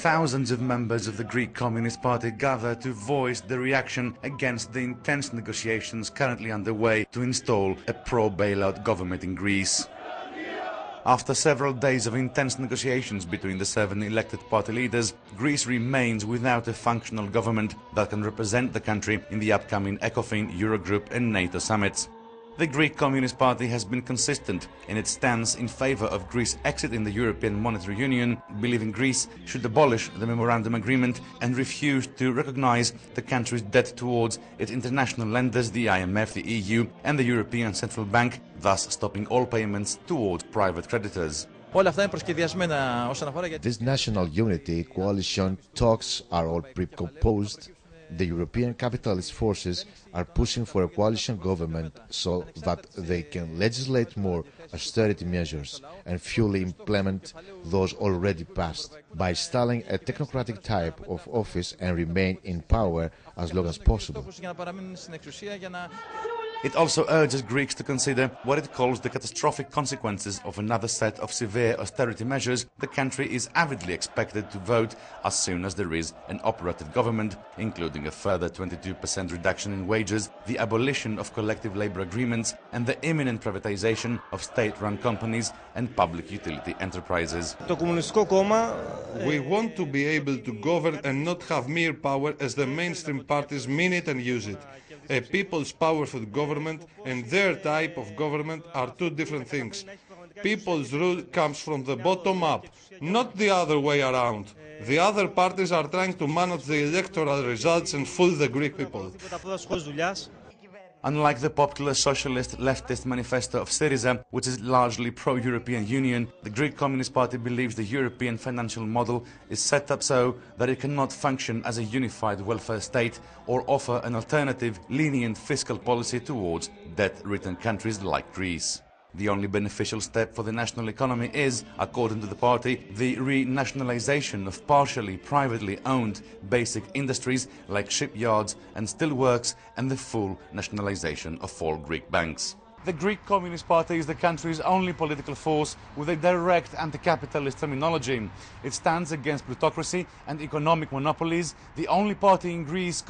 Thousands of members of the Greek Communist Party gather to voice their reaction against the intense negotiations currently underway to install a pro-bailout government in Greece. After several days of intense negotiations between the 7 elected party leaders, Greece remains without a functional government that can represent the country in the upcoming ECOFIN, Eurogroup and NATO summits. The Greek Communist Party has been consistent in its stance in favor of Greece's exit in the European Monetary Union, believing Greece should abolish the Memorandum Agreement and refuse to recognize the country's debt towards its international lenders, the IMF, the EU and the European Central Bank, thus stopping all payments towards private creditors. This national unity coalition talks are all pre-composed. The European capitalist forces are pushing for a coalition government so that they can legislate more austerity measures and fully implement those already passed by installing a technocratic type of office and remain in power as long as possible. It also urges Greeks to consider what it calls the catastrophic consequences of another set of severe austerity measures. The country is avidly expected to vote as soon as there is an operative government, including a further 22% reduction in wages, the abolition of collective labor agreements and the imminent privatization of state-run companies and public utility enterprises. We want to be able to govern and not have mere power as the mainstream parties mean it and use it. A people's powerful government and their type of government are two different things. People's rule comes from the bottom up, not the other way around. The other parties are trying to manage the electoral results and fool the Greek people. Unlike the popular socialist leftist manifesto of Syriza, which is largely pro-European Union, the Greek Communist Party believes the European financial model is set up so that it cannot function as a unified welfare state or offer an alternative, lenient fiscal policy towards debt-ridden countries like Greece. The only beneficial step for the national economy is, according to the party, the renationalization of partially privately owned basic industries like shipyards and steelworks and the full nationalization of all Greek banks. The Greek Communist Party is the country's only political force with a direct anti-capitalist terminology. It stands against plutocracy and economic monopolies, the only party in Greece